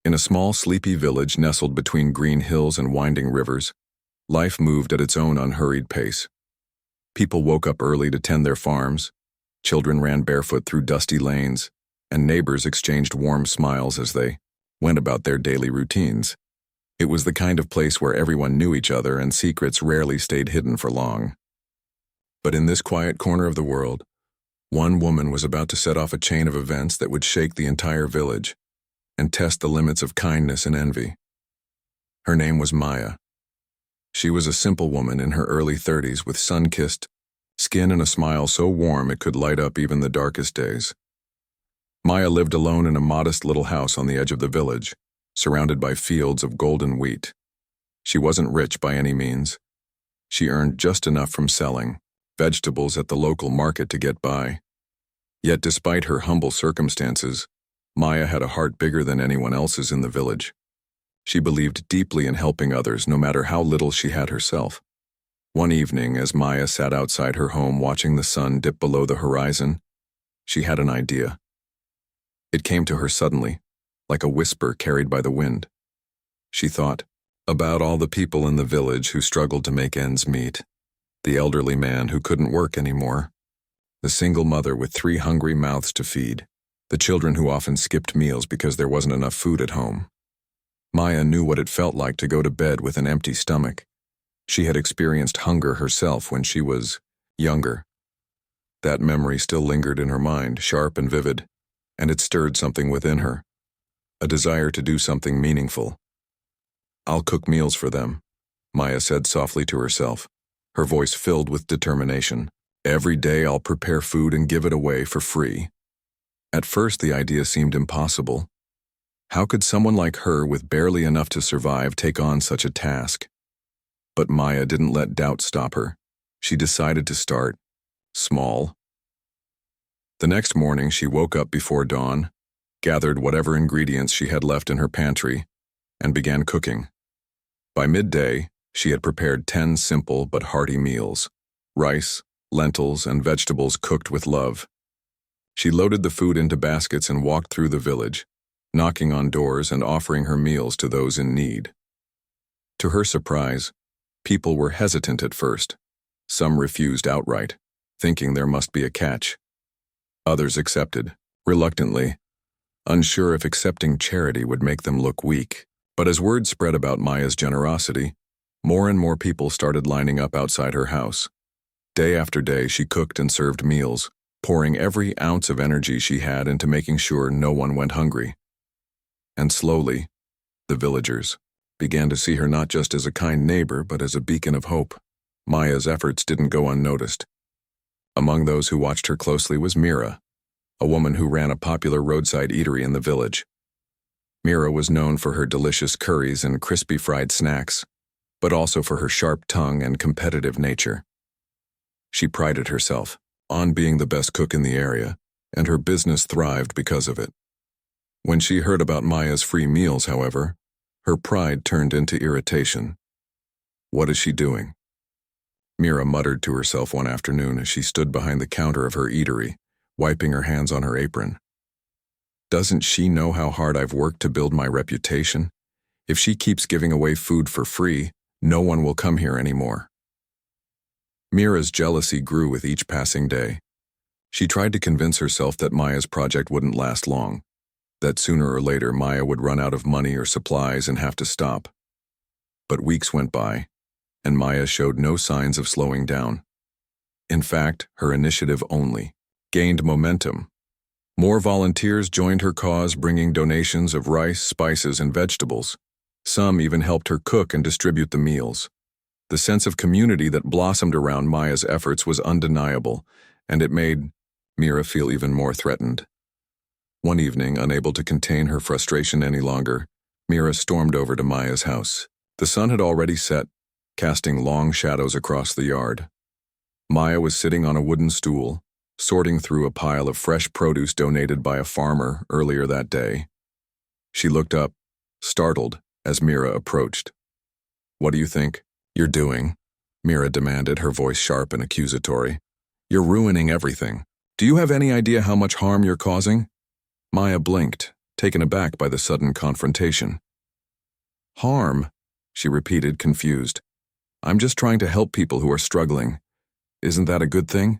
In a small, sleepy village nestled between green hills and winding rivers, life moved at its own unhurried pace. People woke up early to tend their farms, children ran barefoot through dusty lanes, and neighbors exchanged warm smiles as they went about their daily routines. It was the kind of place where everyone knew each other and secrets rarely stayed hidden for long. But in this quiet corner of the world, one woman was about to set off a chain of events that would shake the entire village and test the limits of kindness and envy. Her name was Maya. She was a simple woman in her early 30s with sun-kissed skin and a smile so warm it could light up even the darkest days. Maya lived alone in a modest little house on the edge of the village, surrounded by fields of golden wheat. She wasn't rich by any means. She earned just enough from selling vegetables at the local market to get by. Yet despite her humble circumstances, Maya had a heart bigger than anyone else's in the village. She believed deeply in helping others no matter how little she had herself. One evening, as Maya sat outside her home watching the sun dip below the horizon, she had an idea. It came to her suddenly, like a whisper carried by the wind. She thought about all the people in the village who struggled to make ends meet, the elderly man who couldn't work anymore, the single mother with 3 hungry mouths to feed, the children who often skipped meals because there wasn't enough food at home. Maya knew what it felt like to go to bed with an empty stomach. She had experienced hunger herself when she was younger. That memory still lingered in her mind, sharp and vivid, and it stirred something within her, a desire to do something meaningful. "I'll cook meals for them," Maya said softly to herself, her voice filled with determination. "Every day I'll prepare food and give it away for free." At first the idea seemed impossible. How could someone like her with barely enough to survive take on such a task? But Maya didn't let doubt stop her. She decided to start small. The next morning she woke up before dawn, gathered whatever ingredients she had left in her pantry, and began cooking. By midday, she had prepared 10 simple but hearty meals: rice, lentils, and vegetables cooked with love. She loaded the food into baskets and walked through the village, knocking on doors and offering her meals to those in need. To her surprise, people were hesitant at first. Some refused outright, thinking there must be a catch. Others accepted, reluctantly, unsure if accepting charity would make them look weak. But as word spread about Maya's generosity, more and more people started lining up outside her house. Day after day, she cooked and served meals, pouring every ounce of energy she had into making sure no one went hungry. And slowly, the villagers began to see her not just as a kind neighbor, but as a beacon of hope. Maya's efforts didn't go unnoticed. Among those who watched her closely was Mira, a woman who ran a popular roadside eatery in the village. Mira was known for her delicious curries and crispy fried snacks, but also for her sharp tongue and competitive nature. She prided herself on being the best cook in the area, and her business thrived because of it. When she heard about Maya's free meals, however, her pride turned into irritation. "What is she doing?" Mira muttered to herself one afternoon as she stood behind the counter of her eatery, wiping her hands on her apron. "Doesn't she know how hard I've worked to build my reputation? If she keeps giving away food for free, no one will come here anymore." Mira's jealousy grew with each passing day. She tried to convince herself that Maya's project wouldn't last long, that sooner or later Maya would run out of money or supplies and have to stop. But weeks went by, and Maya showed no signs of slowing down. In fact, her initiative only gained momentum. More volunteers joined her cause, bringing donations of rice, spices, and vegetables. Some even helped her cook and distribute the meals. The sense of community that blossomed around Maya's efforts was undeniable, and it made Mira feel even more threatened. One evening, unable to contain her frustration any longer, Mira stormed over to Maya's house. The sun had already set, casting long shadows across the yard. Maya was sitting on a wooden stool, sorting through a pile of fresh produce donated by a farmer earlier that day. She looked up, startled, as Mira approached. "What do you think you're doing?" Mira demanded, her voice sharp and accusatory. "You're ruining everything. Do you have any idea how much harm you're causing?" Maya blinked, taken aback by the sudden confrontation. "Harm?" she repeated, confused. "I'm just trying to help people who are struggling. Isn't that a good thing?"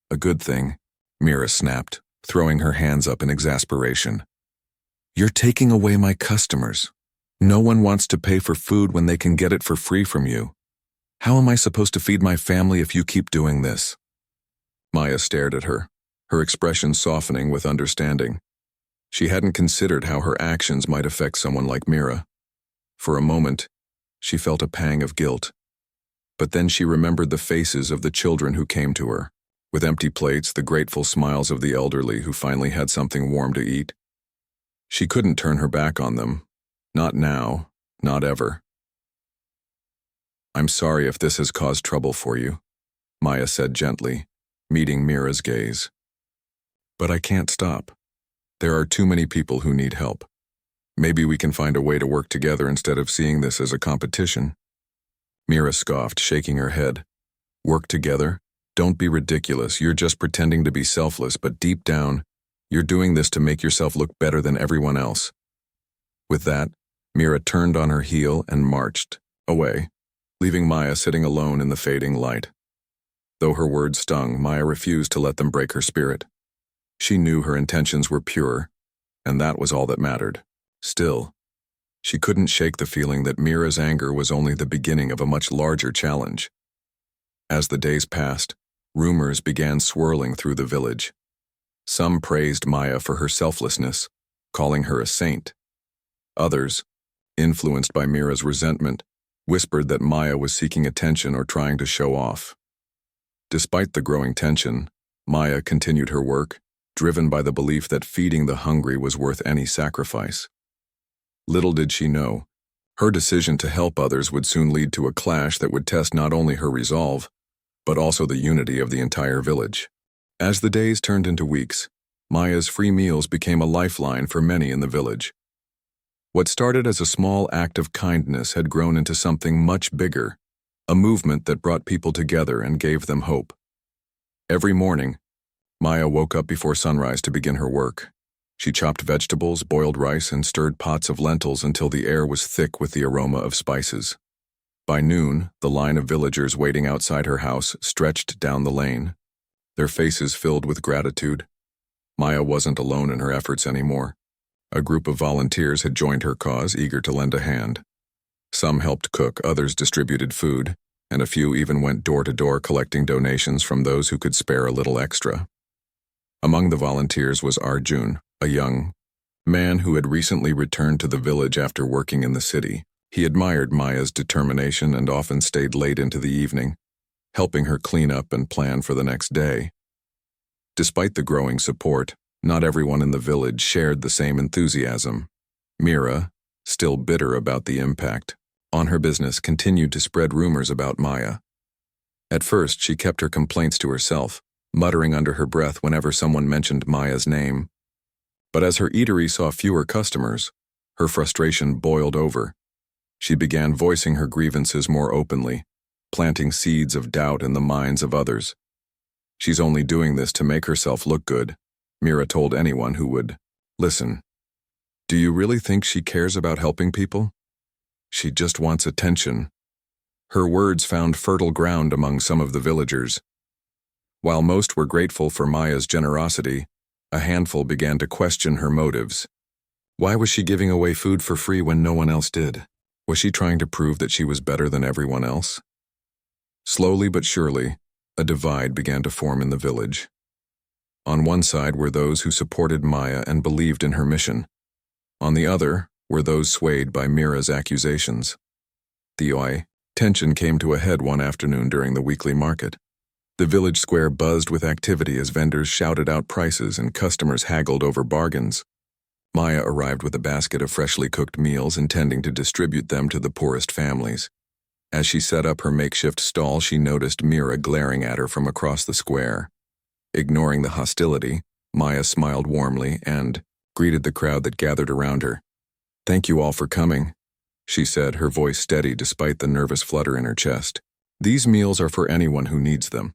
"A good thing," Mira snapped, throwing her hands up in exasperation. "You're taking away my customers. No one wants to pay for food when they can get it for free from you. How am I supposed to feed my family if you keep doing this?" Maya stared at her, her expression softening with understanding. She hadn't considered how her actions might affect someone like Mira. For a moment, she felt a pang of guilt. But then she remembered the faces of the children who came to her, with empty plates, the grateful smiles of the elderly who finally had something warm to eat. She couldn't turn her back on them. Not now, not ever. "I'm sorry if this has caused trouble for you," Maya said gently, meeting Mira's gaze. "But I can't stop. There are too many people who need help. Maybe we can find a way to work together instead of seeing this as a competition." Mira scoffed, shaking her head. "Work together? Don't be ridiculous. You're just pretending to be selfless, but deep down, you're doing this to make yourself look better than everyone else." With that, Mira turned on her heel and marched away, leaving Maya sitting alone in the fading light. Though her words stung, Maya refused to let them break her spirit. She knew her intentions were pure, and that was all that mattered. Still, she couldn't shake the feeling that Mira's anger was only the beginning of a much larger challenge. As the days passed, rumors began swirling through the village. Some praised Maya for her selflessness, calling her a saint. Others, influenced by Mira's resentment, whispered that Maya was seeking attention or trying to show off. Despite the growing tension, Maya continued her work, driven by the belief that feeding the hungry was worth any sacrifice. Little did she know, her decision to help others would soon lead to a clash that would test not only her resolve, but also the unity of the entire village. As the days turned into weeks, Maya's free meals became a lifeline for many in the village. What started as a small act of kindness had grown into something much bigger, a movement that brought people together and gave them hope. Every morning, Maya woke up before sunrise to begin her work. She chopped vegetables, boiled rice, and stirred pots of lentils until the air was thick with the aroma of spices. By noon, the line of villagers waiting outside her house stretched down the lane, their faces filled with gratitude. Maya wasn't alone in her efforts anymore. A group of volunteers had joined her cause, eager to lend a hand. Some helped cook, others distributed food, and a few even went door to door collecting donations from those who could spare a little extra. Among the volunteers was Arjun, a young man who had recently returned to the village after working in the city. He admired Maya's determination and often stayed late into the evening, helping her clean up and plan for the next day. Despite the growing support, not everyone in the village shared the same enthusiasm. Mira, still bitter about the impact on her business, continued to spread rumors about Maya. At first, she kept her complaints to herself, muttering under her breath whenever someone mentioned Maya's name. But as her eatery saw fewer customers, her frustration boiled over. She began voicing her grievances more openly, planting seeds of doubt in the minds of others. "She's only doing this to make herself look good," Mira told anyone who would listen. "Do you really think she cares about helping people? She just wants attention." Her words found fertile ground among some of the villagers. While most were grateful for Maya's generosity, a handful began to question her motives. Why was she giving away food for free when no one else did? Was she trying to prove that she was better than everyone else? Slowly but surely, a divide began to form in the village. On one side were those who supported Maya and believed in her mission. On the other were those swayed by Mira's accusations. The tension came to a head one afternoon during the weekly market. The village square buzzed with activity as vendors shouted out prices and customers haggled over bargains. Maya arrived with a basket of freshly cooked meals, intending to distribute them to the poorest families. As she set up her makeshift stall, she noticed Mira glaring at her from across the square. Ignoring the hostility, Maya smiled warmly and greeted the crowd that gathered around her. "Thank you all for coming," she said, her voice steady despite the nervous flutter in her chest. "These meals are for anyone who needs them.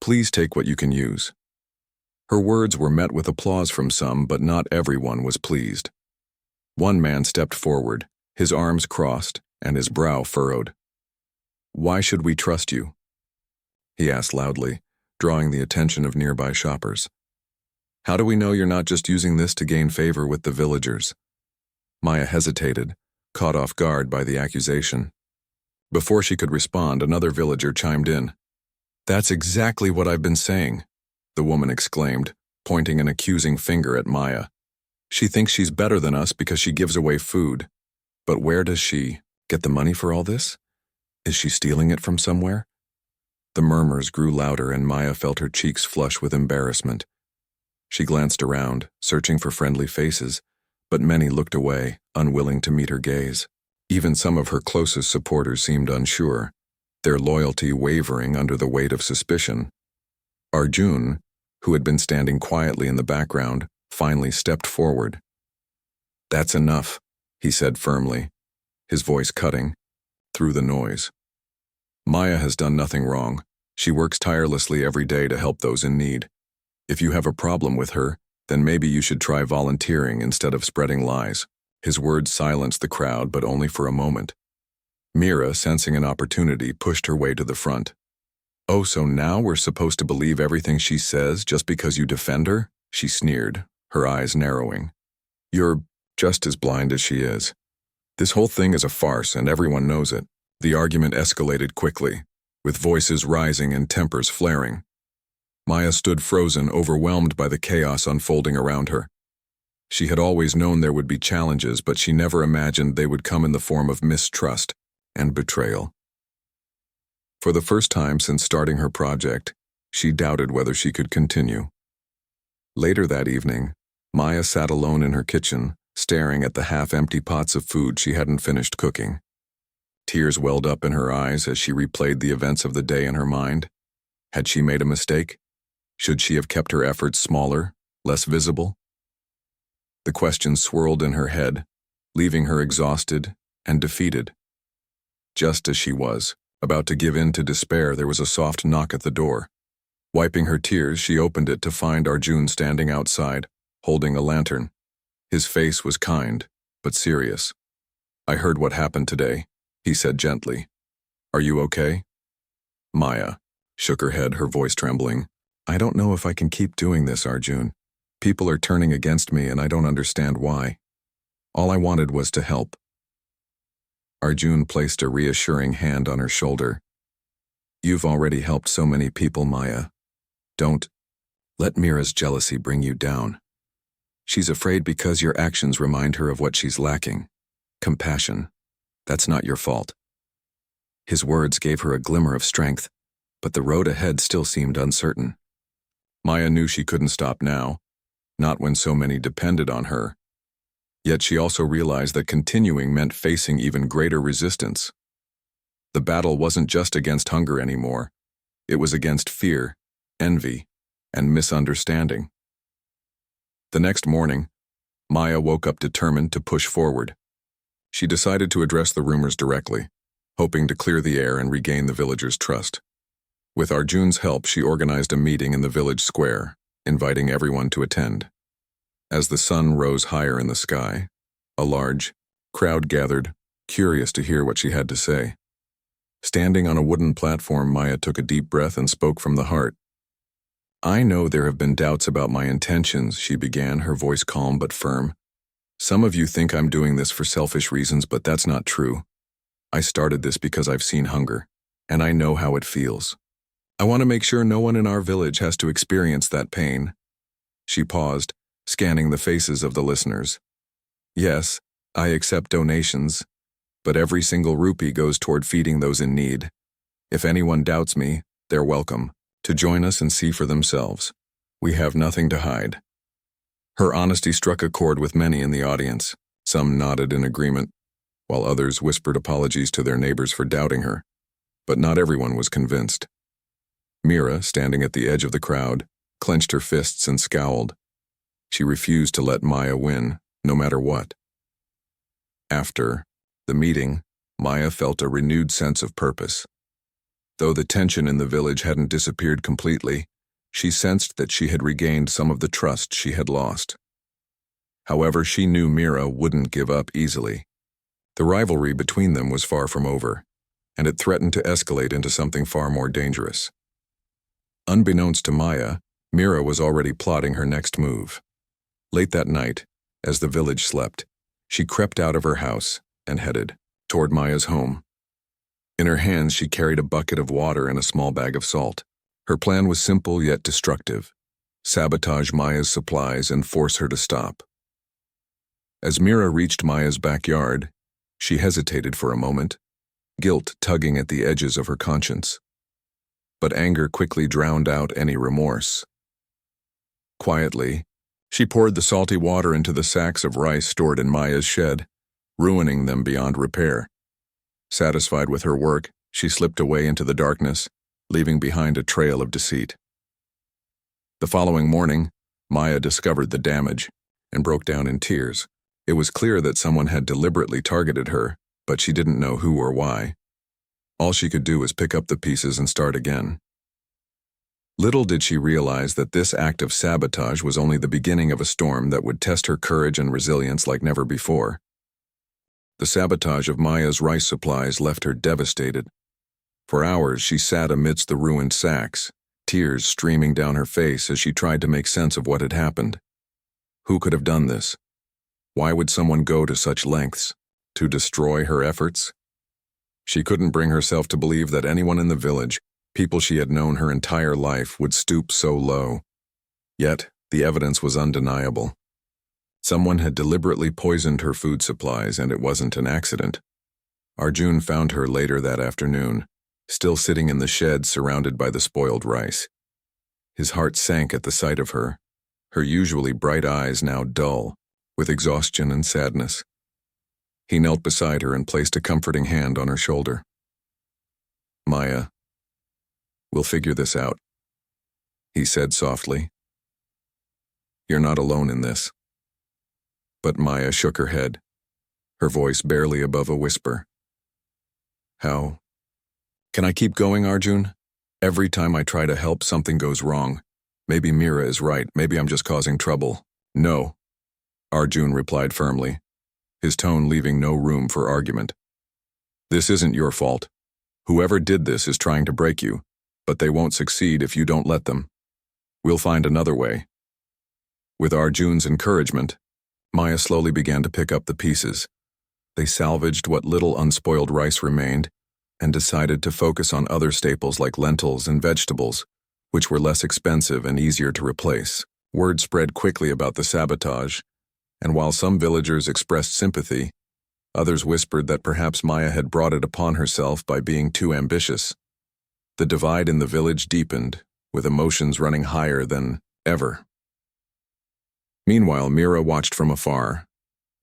Please take what you can use." Her words were met with applause from some, but not everyone was pleased. One man stepped forward, his arms crossed and his brow furrowed. "Why should we trust you?" he asked loudly, drawing the attention of nearby shoppers. "How do we know you're not just using this to gain favor with the villagers?" Maya hesitated, caught off guard by the accusation. Before she could respond, another villager chimed in. "That's exactly what I've been saying," the woman exclaimed, pointing an accusing finger at Maya. "She thinks she's better than us because she gives away food. But where does she get the money for all this? Is she stealing it from somewhere?" The murmurs grew louder and Maya felt her cheeks flush with embarrassment. She glanced around, searching for friendly faces, but many looked away, unwilling to meet her gaze. Even some of her closest supporters seemed unsure, their loyalty wavering under the weight of suspicion. Arjun, who had been standing quietly in the background, finally stepped forward. "That's enough," he said firmly, his voice cutting through the noise. "Maya has done nothing wrong. She works tirelessly every day to help those in need. If you have a problem with her, then maybe you should try volunteering instead of spreading lies." His words silenced the crowd, but only for a moment. Mira, sensing an opportunity, pushed her way to the front. "Oh, so now we're supposed to believe everything she says just because you defend her?" she sneered, her eyes narrowing. "You're just as blind as she is. This whole thing is a farce and everyone knows it." The argument escalated quickly, with voices rising and tempers flaring. Maya stood frozen, overwhelmed by the chaos unfolding around her. She had always known there would be challenges, but she never imagined they would come in the form of mistrust and betrayal. For the first time since starting her project, she doubted whether she could continue. Later that evening, Maya sat alone in her kitchen, staring at the half-empty pots of food she hadn't finished cooking. Tears welled up in her eyes as she replayed the events of the day in her mind. Had she made a mistake? Should she have kept her efforts smaller, less visible? The questions swirled in her head, leaving her exhausted and defeated. Just as she was about to give in to despair, there was a soft knock at the door. Wiping her tears, she opened it to find Arjun standing outside, holding a lantern. His face was kind, but serious. "I heard what happened today," he said gently. "Are you okay?" Maya shook her head, her voice trembling. "I don't know if I can keep doing this, Arjun. People are turning against me and I don't understand why. All I wanted was to help." Arjun placed a reassuring hand on her shoulder. "You've already helped so many people, Maya. Don't let Mira's jealousy bring you down. She's afraid because your actions remind her of what she's lacking. Compassion. That's not your fault." His words gave her a glimmer of strength, but the road ahead still seemed uncertain. Maya knew she couldn't stop now, not when so many depended on her. Yet she also realized that continuing meant facing even greater resistance. The battle wasn't just against hunger anymore. It was against fear, envy, and misunderstanding. The next morning, Maya woke up determined to push forward. She decided to address the rumors directly, hoping to clear the air and regain the villagers' trust. With Arjun's help, she organized a meeting in the village square, inviting everyone to attend. As the sun rose higher in the sky, a large crowd gathered, curious to hear what she had to say. Standing on a wooden platform, Maya took a deep breath and spoke from the heart. "I know there have been doubts about my intentions," she began, her voice calm but firm. "Some of you think I'm doing this for selfish reasons, but that's not true. I started this because I've seen hunger, and I know how it feels. I want to make sure no one in our village has to experience that pain." She paused, scanning the faces of the listeners. "Yes, I accept donations, but every single rupee goes toward feeding those in need. If anyone doubts me, they're welcome to join us and see for themselves. We have nothing to hide." Her honesty struck a chord with many in the audience. Some nodded in agreement, while others whispered apologies to their neighbors for doubting her. But not everyone was convinced. Mira, standing at the edge of the crowd, clenched her fists and scowled. She refused to let Maya win, no matter what. After the meeting, Maya felt a renewed sense of purpose. Though the tension in the village hadn't disappeared completely, She sensed that she had regained some of the trust she had lost. However, she knew Mira wouldn't give up easily. The rivalry between them was far from over, and it threatened to escalate into something far more dangerous. Unbeknownst to Maya, Mira was already plotting her next move. Late that night, as the village slept, she crept out of her house and headed toward Maya's home. In her hands, she carried a bucket of water and a small bag of salt. Her plan was simple yet destructive: sabotage Maya's supplies and force her to stop. As Mira reached Maya's backyard, she hesitated for a moment, guilt tugging at the edges of her conscience. But anger quickly drowned out any remorse. Quietly, she poured the salty water into the sacks of rice stored in Maya's shed, ruining them beyond repair. Satisfied with her work, she slipped away into the darkness, leaving behind a trail of deceit. The following morning, Maya discovered the damage and broke down in tears. It was clear that someone had deliberately targeted her, but she didn't know who or why. All she could do was pick up the pieces and start again. Little did she realize that this act of sabotage was only the beginning of a storm that would test her courage and resilience like never before. The sabotage of Maya's rice supplies left her devastated. For hours, she sat amidst the ruined sacks, tears streaming down her face as she tried to make sense of what had happened. Who could have done this? Why would someone go to such lengths? To destroy her efforts? She couldn't bring herself to believe that anyone in the village, people she had known her entire life, would stoop so low. Yet, the evidence was undeniable. Someone had deliberately poisoned her food supplies, and it wasn't an accident. Arjun found her later that afternoon, still sitting in the shed surrounded by the spoiled rice. His heart sank at the sight of her, her usually bright eyes now dull, with exhaustion and sadness. He knelt beside her and placed a comforting hand on her shoulder. "Maya, we'll figure this out," he said softly. "You're not alone in this." But Maya shook her head, her voice barely above a whisper. "How? Can I keep going, Arjun? Every time I try to help, something goes wrong. Maybe Mira is right, maybe I'm just causing trouble." "No," Arjun replied firmly, his tone leaving no room for argument. "This isn't your fault. Whoever did this is trying to break you, but they won't succeed if you don't let them. We'll find another way." With Arjun's encouragement, Maya slowly began to pick up the pieces. They salvaged what little unspoiled rice remained and decided to focus on other staples like lentils and vegetables, which were less expensive and easier to replace. Word spread quickly about the sabotage, and while some villagers expressed sympathy, others whispered that perhaps Maya had brought it upon herself by being too ambitious. The divide in the village deepened, with emotions running higher than ever. Meanwhile, Mira watched from afar,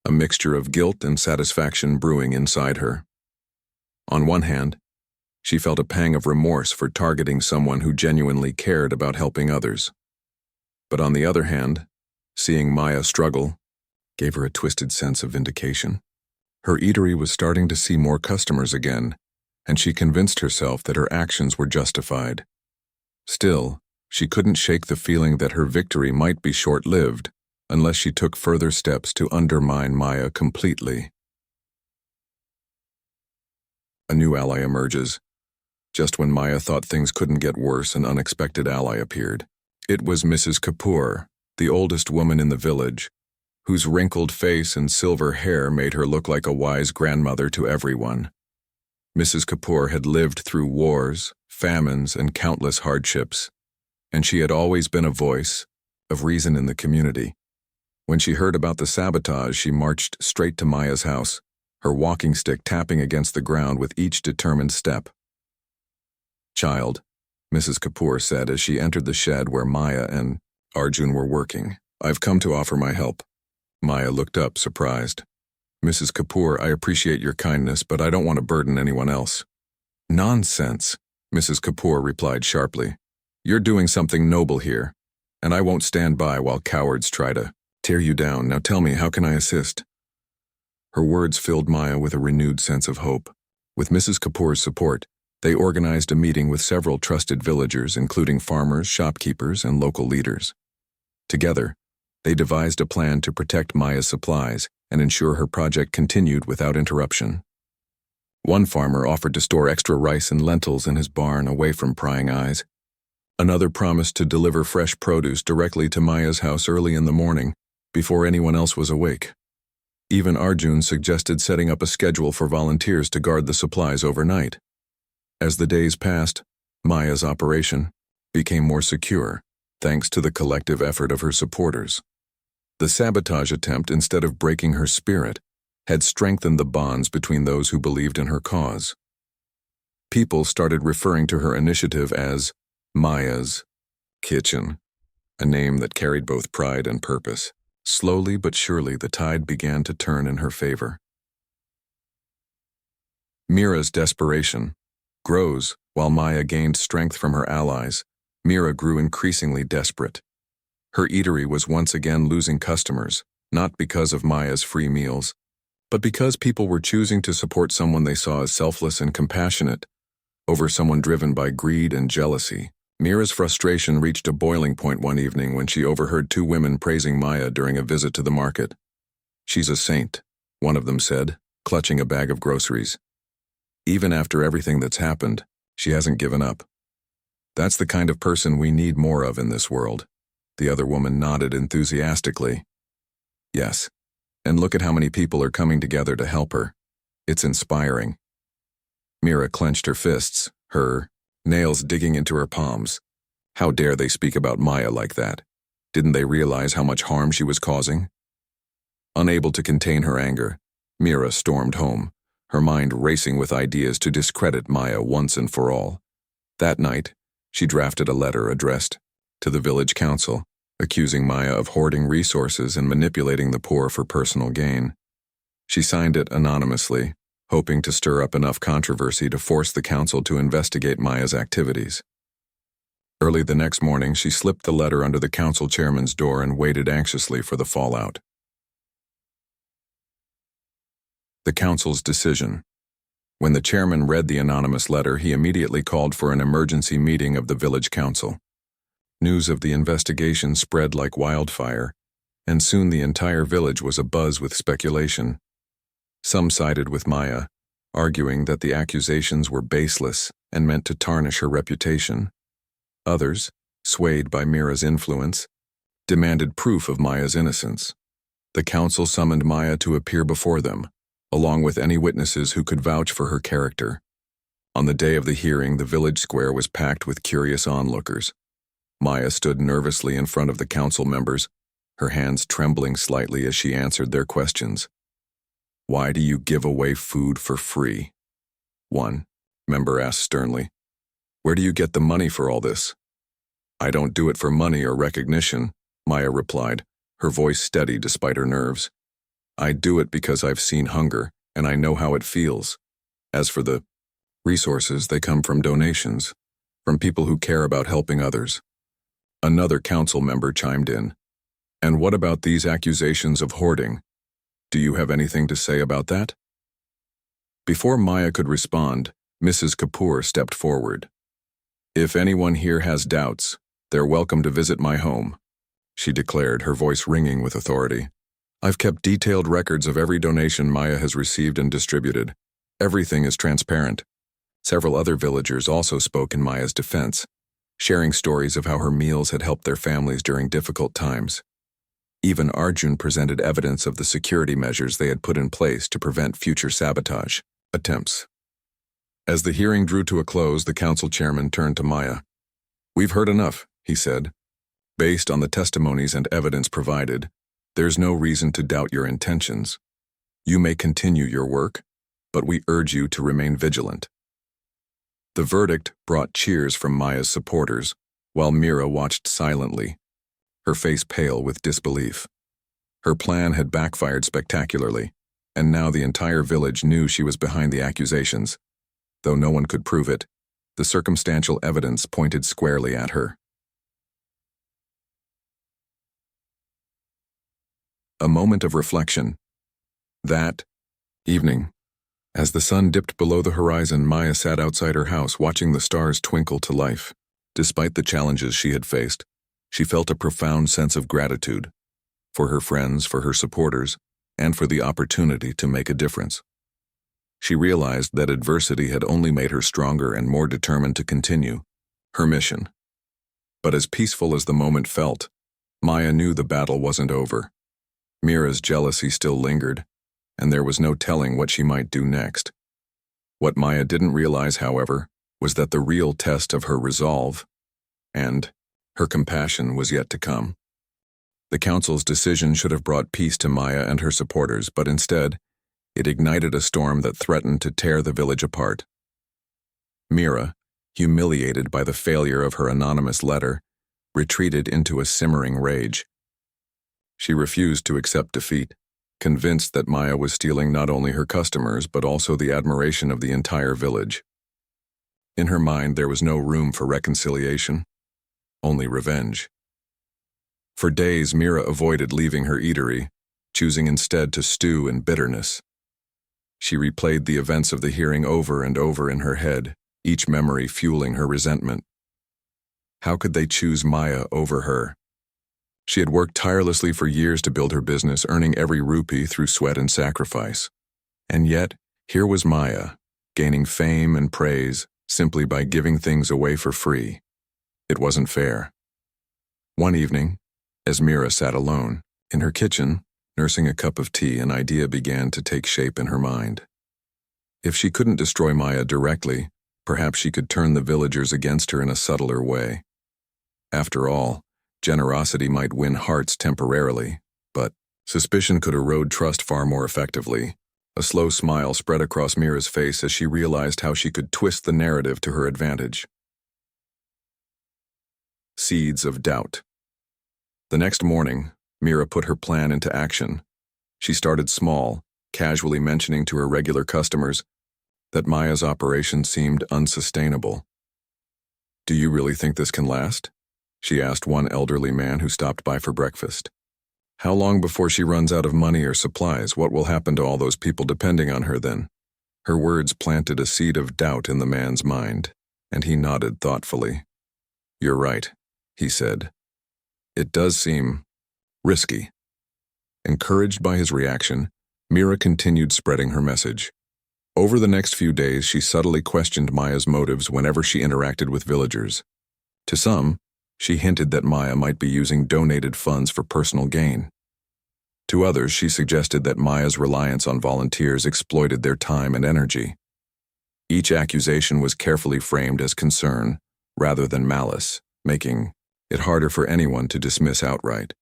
a mixture of guilt and satisfaction brewing inside her. On one hand, she felt a pang of remorse for targeting someone who genuinely cared about helping others. But on the other hand, seeing Maya struggle gave her a twisted sense of vindication. Her eatery was starting to see more customers again, and she convinced herself that her actions were justified. Still, she couldn't shake the feeling that her victory might be short-lived unless she took further steps to undermine Maya completely. A new ally emerges. Just when Maya thought things couldn't get worse, an unexpected ally appeared. It was Mrs. Kapoor, the oldest woman in the village, whose wrinkled face and silver hair made her look like a wise grandmother to everyone. Mrs. Kapoor had lived through wars, famines, and countless hardships, and she had always been a voice of reason in the community. When she heard about the sabotage, she marched straight to Maya's house, her walking stick tapping against the ground with each determined step. "Child," Mrs. Kapoor said as she entered the shed where Maya and Arjun were working, "I've come to offer my help." Maya looked up, surprised. "Mrs. Kapoor, I appreciate your kindness, but I don't want to burden anyone else." "Nonsense," Mrs. Kapoor replied sharply. "You're doing something noble here, and I won't stand by while cowards try to tear you down. Now tell me, how can I assist?" Her words filled Maya with a renewed sense of hope. With Mrs. Kapoor's support, They organized a meeting with several trusted villagers, including farmers, shopkeepers, and local leaders. Together, they devised a plan to protect Maya's supplies and ensure her project continued without interruption. One farmer offered to store extra rice and lentils in his barn away from prying eyes. Another promised to deliver fresh produce directly to Maya's house early in the morning, before anyone else was awake. Even Arjun suggested setting up a schedule for volunteers to guard the supplies overnight. As the days passed, Maya's operation became more secure, thanks to the collective effort of her supporters. The sabotage attempt, instead of breaking her spirit, had strengthened the bonds between those who believed in her cause. People started referring to her initiative as Maya's Kitchen, a name that carried both pride and purpose. Slowly but surely, the tide began to turn in her favor. Mira's desperation grows while Maya gained strength from her allies. Mira grew increasingly desperate. Her eatery was once again losing customers, not because of Maya's free meals, but because people were choosing to support someone they saw as selfless and compassionate over someone driven by greed and jealousy. Mira's frustration reached a boiling point one evening when she overheard two women praising Maya during a visit to the market. "She's a saint," one of them said, clutching a bag of groceries. "Even after everything that's happened, she hasn't given up. That's the kind of person we need more of in this world." The other woman nodded enthusiastically. "Yes, and look at how many people are coming together to help her. It's inspiring." Mira clenched her fists, her nails digging into her palms. How dare they speak about Maya like that? Didn't they realize how much harm she was causing? Unable to contain her anger, Mira stormed home, her mind racing with ideas to discredit Maya once and for all. That night, she drafted a letter addressed to the village council, accusing Maya of hoarding resources and manipulating the poor for personal gain. She signed it anonymously, hoping to stir up enough controversy to force the council to investigate Maya's activities. Early the next morning, she slipped the letter under the council chairman's door and waited anxiously for the fallout. The council's decision. When the chairman read the anonymous letter, he immediately called for an emergency meeting of the village council. News of the investigation spread like wildfire, and soon the entire village was abuzz with speculation. Some sided with Maya, arguing that the accusations were baseless and meant to tarnish her reputation. Others, swayed by Mira's influence, demanded proof of Maya's innocence. The council summoned Maya to appear before them, along with any witnesses who could vouch for her character. On the day of the hearing, the village square was packed with curious onlookers. Maya stood nervously in front of the council members, her hands trembling slightly as she answered their questions. "Why do you give away food for free?" one member asked sternly. "Where do you get the money for all this?" "I don't do it for money or recognition," Maya replied, her voice steady despite her nerves. "I do it because I've seen hunger, and I know how it feels. As for the resources, they come from donations, from people who care about helping others." Another council member chimed in. "And what about these accusations of hoarding? Do you have anything to say about that?" Before Maya could respond, Mrs. Kapoor stepped forward. "If anyone here has doubts, they're welcome to visit my home," she declared, her voice ringing with authority. "I've kept detailed records of every donation Maya has received and distributed. Everything is transparent." Several other villagers also spoke in Maya's defense, sharing stories of how her meals had helped their families during difficult times. Even Arjun presented evidence of the security measures they had put in place to prevent future sabotage attempts. As the hearing drew to a close, the council chairman turned to Maya. "We've heard enough," he said. "Based on the testimonies and evidence provided, there's no reason to doubt your intentions. You may continue your work, but we urge you to remain vigilant." The verdict brought cheers from Maya's supporters, while Mira watched silently, her face pale with disbelief. Her plan had backfired spectacularly, and now the entire village knew she was behind the accusations. Though no one could prove it, the circumstantial evidence pointed squarely at her. A moment of reflection. That evening, As the sun dipped below the horizon, Maya sat outside her house watching the stars twinkle to life. Despite the challenges she had faced, she felt a profound sense of gratitude for her friends, for her supporters, and for the opportunity to make a difference. She realized that adversity had only made her stronger and more determined to continue her mission. But as peaceful as the moment felt, Maya knew the battle wasn't over. Mira's jealousy still lingered, and there was no telling what she might do next. What Maya didn't realize, however, was that the real test of her resolve and her compassion was yet to come. The council's decision should have brought peace to Maya and her supporters, but instead, it ignited a storm that threatened to tear the village apart. Mira, humiliated by the failure of her anonymous letter, retreated into a simmering rage. She refused to accept defeat, convinced that Maya was stealing not only her customers but also the admiration of the entire village. In her mind, there was no room for reconciliation, only revenge. For days, Mira avoided leaving her eatery, choosing instead to stew in bitterness. She replayed the events of the hearing over and over in her head, each memory fueling her resentment. How could they choose Maya over her? She had worked tirelessly for years to build her business, earning every rupee through sweat and sacrifice. And yet, here was Maya, gaining fame and praise simply by giving things away for free. It wasn't fair. One evening, as Mira sat alone in her kitchen, nursing a cup of tea, an idea began to take shape in her mind. If she couldn't destroy Maya directly, perhaps she could turn the villagers against her in a subtler way. After all, generosity might win hearts temporarily, but suspicion could erode trust far more effectively. A slow smile spread across Mira's face as she realized how she could twist the narrative to her advantage. Seeds of doubt. The next morning, Mira put her plan into action. She started small, casually mentioning to her regular customers that Maya's operation seemed unsustainable. "Do you really think this can last?" she asked one elderly man who stopped by for breakfast. "How long before she runs out of money or supplies? What will happen to all those people depending on her then?" Her words planted a seed of doubt in the man's mind, and he nodded thoughtfully. "You're right," he said. "It does seem risky." Encouraged by his reaction, Mira continued spreading her message. Over the next few days, she subtly questioned Maya's motives whenever she interacted with villagers. To some, she hinted that Maya might be using donated funds for personal gain. To others, she suggested that Maya's reliance on volunteers exploited their time and energy. Each accusation was carefully framed as concern rather than malice, making it harder for anyone to dismiss outright.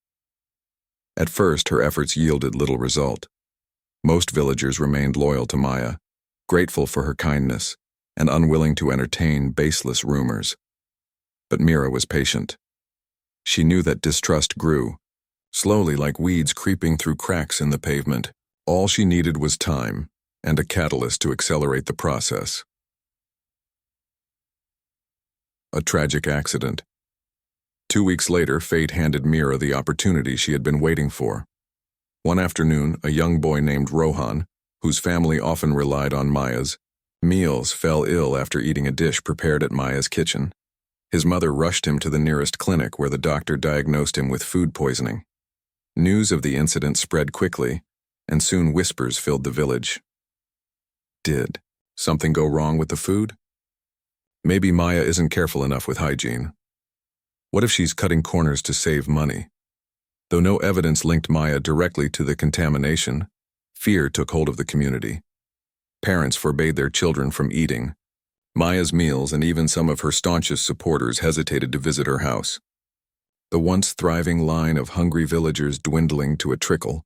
At first, her efforts yielded little result. Most villagers remained loyal to Maya, grateful for her kindness, and unwilling to entertain baseless rumors. But Mira was patient. She knew that distrust grew, slowly like weeds creeping through cracks in the pavement. All she needed was time and a catalyst to accelerate the process. A tragic accident. 2 weeks later, fate handed Mira the opportunity she had been waiting for. One afternoon, a young boy named Rohan, whose family often relied on Maya's meals, fell ill after eating a dish prepared at Maya's kitchen. His mother rushed him to the nearest clinic where the doctor diagnosed him with food poisoning. News of the incident spread quickly, and soon whispers filled the village. Did something go wrong with the food? Maybe Maya isn't careful enough with hygiene. What if she's cutting corners to save money? Though no evidence linked Maya directly to the contamination, fear took hold of the community. Parents forbade their children from eating Maya's meals, and even some of her staunchest supporters hesitated to visit her house. The once thriving line of hungry villagers dwindling to a trickle.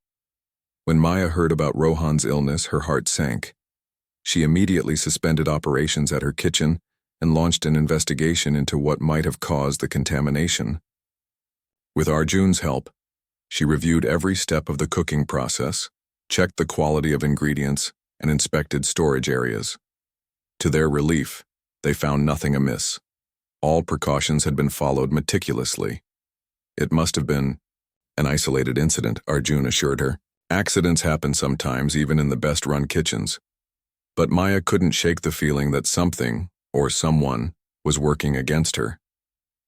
When Maya heard about Rohan's illness, her heart sank. She immediately suspended operations at her kitchen and launched an investigation into what might have caused the contamination. With Arjun's help, she reviewed every step of the cooking process, checked the quality of ingredients, and inspected storage areas. To their relief, they found nothing amiss. All precautions had been followed meticulously. It must have been an isolated incident, Arjun assured her. Accidents happen sometimes, even in the best-run kitchens. But Maya couldn't shake the feeling that something, or someone, was working against her.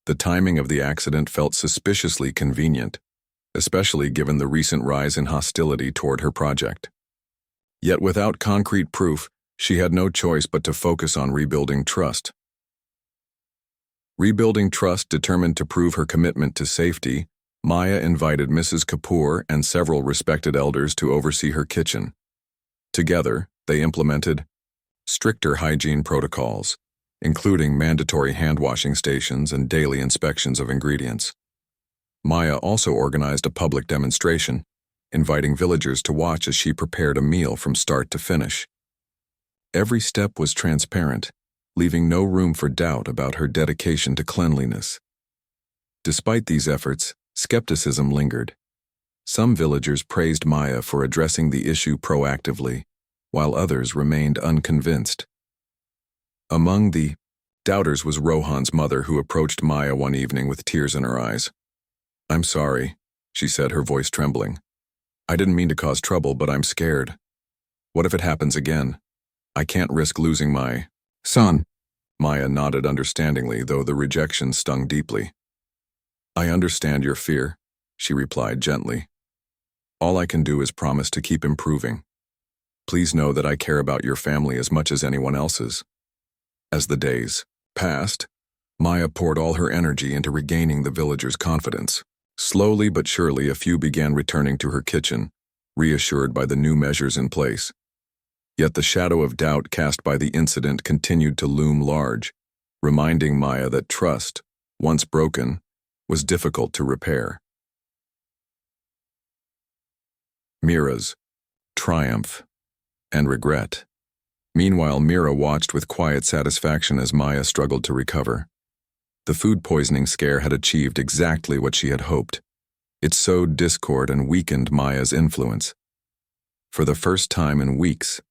The timing of the accident felt suspiciously convenient, especially given the recent rise in hostility toward her project. Yet without concrete proof, she had no choice but to focus on rebuilding trust. Rebuilding trust determined to prove her commitment to safety, Maya invited Mrs. Kapoor and several respected elders to oversee her kitchen. Together, they implemented stricter hygiene protocols, including mandatory hand-washing stations and daily inspections of ingredients. Maya also organized a public demonstration, inviting villagers to watch as she prepared a meal from start to finish. Every step was transparent, leaving no room for doubt about her dedication to cleanliness. Despite these efforts, skepticism lingered. Some villagers praised Maya for addressing the issue proactively, while others remained unconvinced. Among the doubters was Rohan's mother, who approached Maya one evening with tears in her eyes. "I'm sorry," she said, her voice trembling. "I didn't mean to cause trouble, but I'm scared. What if it happens again? I can't risk losing my son." Maya nodded understandingly, though the rejection stung deeply. "I understand your fear," she replied gently. "All I can do is promise to keep improving. Please know that I care about your family as much as anyone else's." As the days passed, Maya poured all her energy into regaining the villagers' confidence. Slowly but surely, a few began returning to her kitchen, reassured by the new measures in place. Yet the shadow of doubt cast by the incident continued to loom large, reminding Maya that trust, once broken, was difficult to repair. Mira's triumph and regret. Meanwhile, Mira watched with quiet satisfaction as Maya struggled to recover. The food poisoning scare had achieved exactly what she had hoped. It sowed discord and weakened Maya's influence. For the first time in weeks,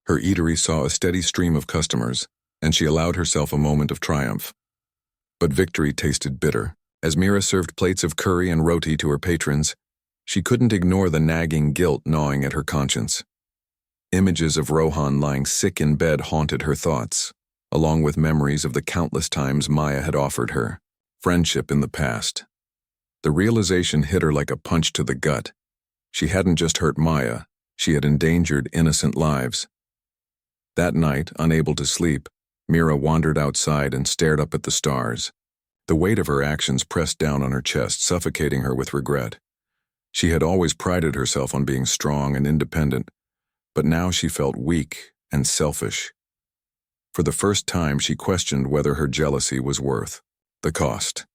her eatery saw a steady stream of customers, and she allowed herself a moment of triumph. But victory tasted bitter. As Mira served plates of curry and roti to her patrons, she couldn't ignore the nagging guilt gnawing at her conscience. Images of Rohan lying sick in bed haunted her thoughts, along with memories of the countless times Maya had offered her friendship in the past. The realization hit her like a punch to the gut. She hadn't just hurt Maya, she had endangered innocent lives. That night, unable to sleep, Mira wandered outside and stared up at the stars. The weight of her actions pressed down on her chest, suffocating her with regret. She had always prided herself on being strong and independent, but now she felt weak and selfish. For the first time, she questioned whether her jealousy was worth the cost.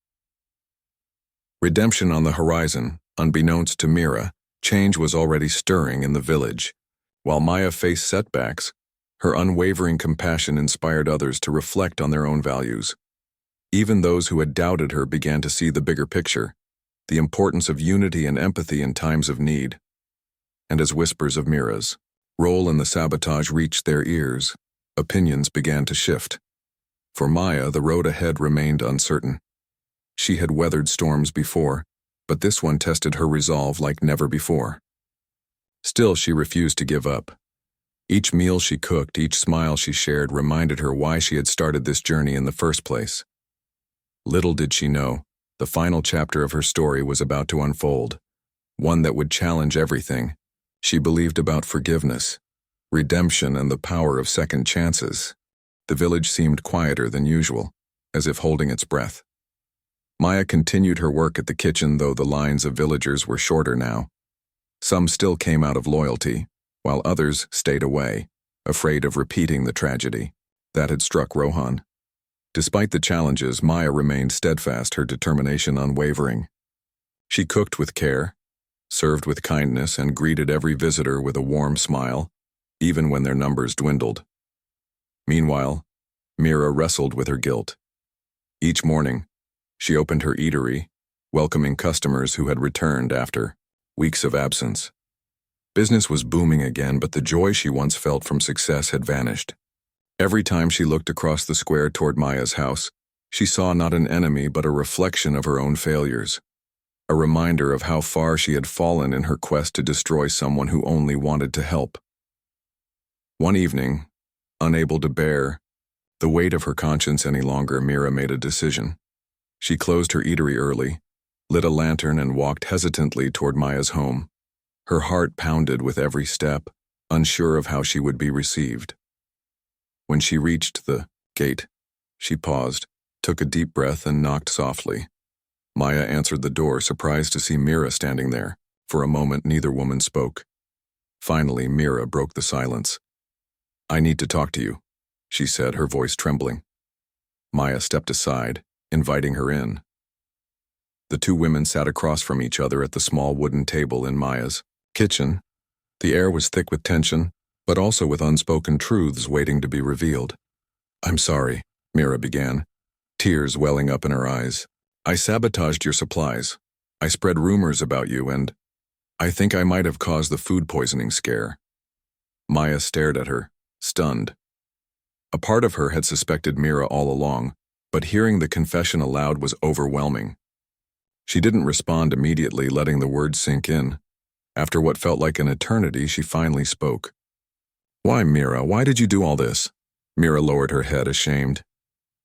Redemption on the horizon, unbeknownst to Mira, change was already stirring in the village. While Maya faced setbacks, her unwavering compassion inspired others to reflect on their own values. Even those who had doubted her began to see the bigger picture, the importance of unity and empathy in times of need. And as whispers of Mira's role in the sabotage reached their ears, opinions began to shift. For Maya, the road ahead remained uncertain. She had weathered storms before, but this one tested her resolve like never before. Still, she refused to give up. Each meal she cooked, each smile she shared reminded her why she had started this journey in the first place. Little did she know, the final chapter of her story was about to unfold, one that would challenge everything she believed about forgiveness, redemption, and the power of second chances. The village seemed quieter than usual, as if holding its breath. Maya continued her work at the kitchen, though the lines of villagers were shorter now. Some still came out of loyalty, while others stayed away, afraid of repeating the tragedy that had struck Rohan. Despite the challenges, Maya remained steadfast, her determination unwavering. She cooked with care, served with kindness, and greeted every visitor with a warm smile, even when their numbers dwindled. Meanwhile, Mira wrestled with her guilt. Each morning, she opened her eatery, welcoming customers who had returned after weeks of absence. Business was booming again, but the joy she once felt from success had vanished. Every time she looked across the square toward Maya's house, she saw not an enemy but a reflection of her own failures, a reminder of how far she had fallen in her quest to destroy someone who only wanted to help. One evening, Unable to bear the weight of her conscience any longer, Mira made a decision. She closed her eatery early, lit a lantern, and walked hesitantly toward Maya's home. Her heart pounded with every step, unsure of how she would be received. When she reached the gate, she paused, took a deep breath, and knocked softly. Maya answered the door, surprised to see Mira standing there. For a moment, neither woman spoke. Finally, Mira broke the silence. "I need to talk to you," she said, her voice trembling. Maya stepped aside, inviting her in. The two women sat across from each other at the small wooden table in Maya's kitchen. The air was thick with tension, but also with unspoken truths waiting to be revealed. "I'm sorry," Mira began, tears welling up in her eyes. "I sabotaged your supplies. I spread rumors about you, and I think I might have caused the food poisoning scare." Maya stared at her, stunned. A part of her had suspected Mira all along, but hearing the confession aloud was overwhelming. She didn't respond immediately, letting the words sink in. After what felt like an eternity, she finally spoke. "Why, Mira, why did you do all this?" Mira lowered her head, ashamed.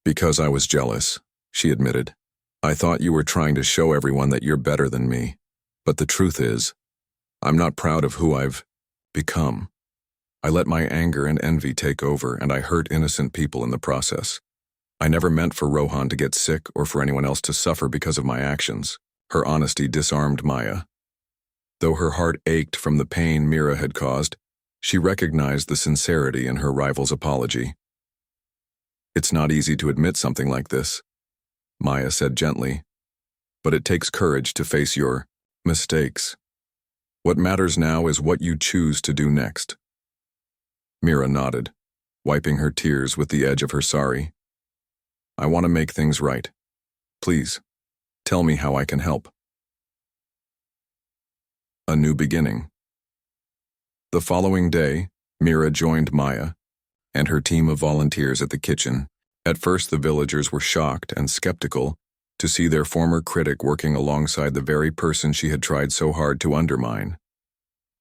"Because I was jealous," she admitted. "I thought you were trying to show everyone that you're better than me. But the truth is, I'm not proud of who I've become. I let my anger and envy take over, and I hurt innocent people in the process. I never meant for Rohan to get sick or for anyone else to suffer because of my actions." Her honesty disarmed Maya. Though her heart ached from the pain Mira had caused, she recognized the sincerity in her rival's apology. "It's not easy to admit something like this," Maya said gently, "but it takes courage to face your mistakes. What matters now is what you choose to do next." Mira nodded, wiping her tears with the edge of her sari. "I want to make things right. Please, tell me how I can help." A new beginning. The following day, Mira joined Maya and her team of volunteers at the kitchen. At first, the villagers were shocked and skeptical to see their former critic working alongside the very person she had tried so hard to undermine.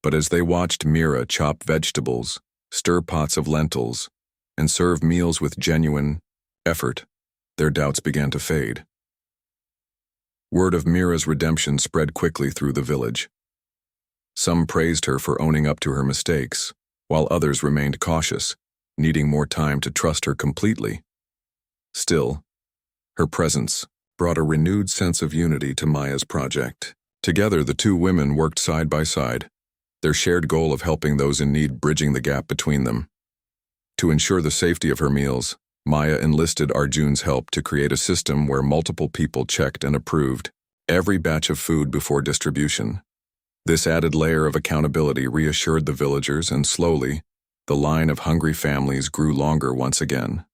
But as they watched Mira chop vegetables, stir pots of lentils, and serve meals with genuine effort, their doubts began to fade. Word of Mira's redemption spread quickly through the village. Some praised her for owning up to her mistakes, while others remained cautious, needing more time to trust her completely. Still, her presence brought a renewed sense of unity to Maya's project. Together, the two women worked side by side, their shared goal of helping those in need bridging the gap between them. To ensure the safety of her meals, Maya enlisted Arjun's help to create a system where multiple people checked and approved every batch of food before distribution. This added layer of accountability reassured the villagers, and slowly, the line of hungry families grew longer once again.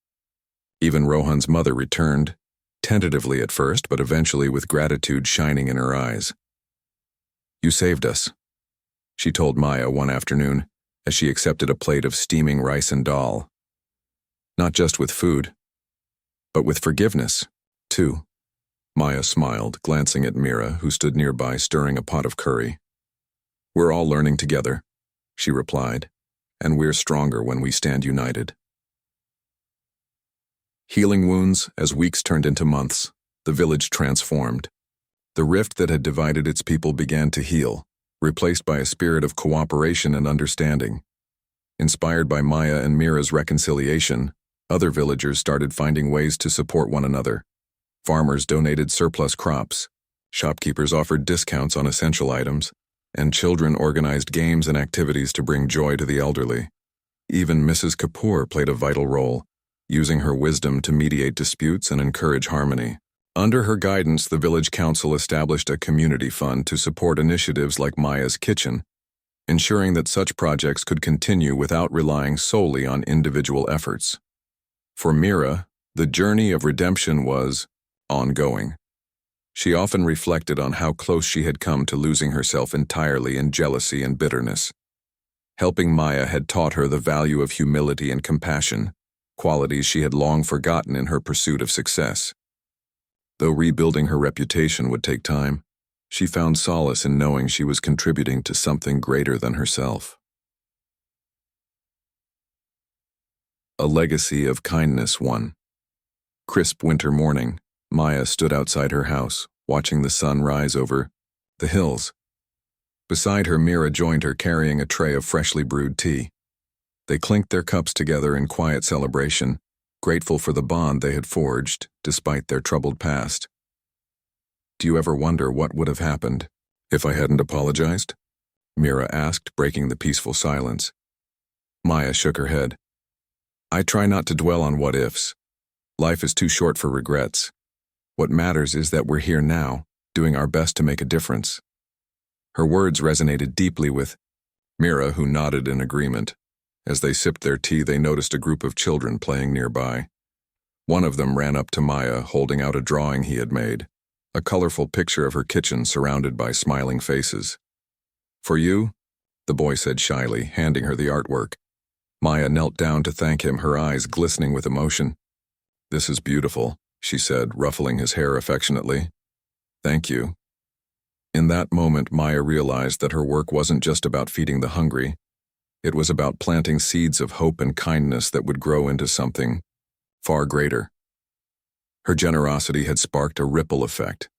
Even Rohan's mother returned, tentatively at first, but eventually with gratitude shining in her eyes. "You saved us," she told Maya one afternoon as she accepted a plate of steaming rice and dal. "Not just with food, but with forgiveness, too." Maya smiled, glancing at Mira, who stood nearby stirring a pot of curry. "We're all learning together," she replied, "and we're stronger when we stand united." Healing wounds, as weeks turned into months, the village transformed. The rift that had divided its people began to heal, replaced by a spirit of cooperation and understanding. Inspired by Maya and Mira's reconciliation, other villagers started finding ways to support one another. Farmers donated surplus crops, shopkeepers offered discounts on essential items, and children organized games and activities to bring joy to the elderly. Even Mrs. Kapoor played a vital role, using her wisdom to mediate disputes and encourage harmony. Under her guidance, the village council established a community fund to support initiatives like Maya's Kitchen, ensuring that such projects could continue without relying solely on individual efforts. For Mira, the journey of redemption was ongoing. She often reflected on how close she had come to losing herself entirely in jealousy and bitterness. Helping Maya had taught her the value of humility and compassion, qualities she had long forgotten in her pursuit of success. Though rebuilding her reputation would take time, she found solace in knowing she was contributing to something greater than herself. A legacy of kindness won. Crisp winter morning, Maya stood outside her house, watching the sun rise over the hills. Beside her, Mira joined her, carrying a tray of freshly brewed tea. They clinked their cups together in quiet celebration, grateful for the bond they had forged, despite their troubled past. "Do you ever wonder what would have happened if I hadn't apologized?" Mira asked, breaking the peaceful silence. Maya shook her head. "I try not to dwell on what-ifs. Life is too short for regrets. What matters is that we're here now, doing our best to make a difference." Her words resonated deeply with Mira, who nodded in agreement. As they sipped their tea, they noticed a group of children playing nearby. One of them ran up to Maya, holding out a drawing he had made, a colorful picture of her kitchen surrounded by smiling faces. "For you?" the boy said shyly, handing her the artwork. Maya knelt down to thank him, her eyes glistening with emotion. "This is beautiful," she said, ruffling his hair affectionately. "Thank you." In that moment, Maya realized that her work wasn't just about feeding the hungry. It was about planting seeds of hope and kindness that would grow into something far greater. Her generosity had sparked a ripple effect,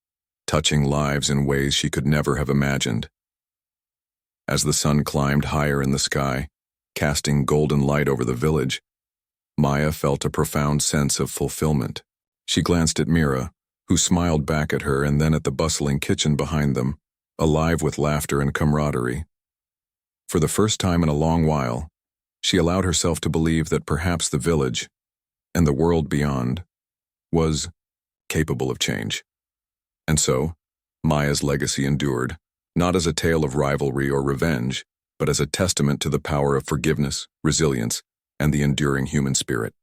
touching lives in ways she could never have imagined. As the sun climbed higher in the sky, casting golden light over the village, Maya felt a profound sense of fulfillment. She glanced at Mira, who smiled back at her, and then at the bustling kitchen behind them, alive with laughter and camaraderie. For the first time in a long while, she allowed herself to believe that perhaps the village, and the world beyond, was capable of change. And so, Maya's legacy endured, not as a tale of rivalry or revenge, but as a testament to the power of forgiveness, resilience, and the enduring human spirit.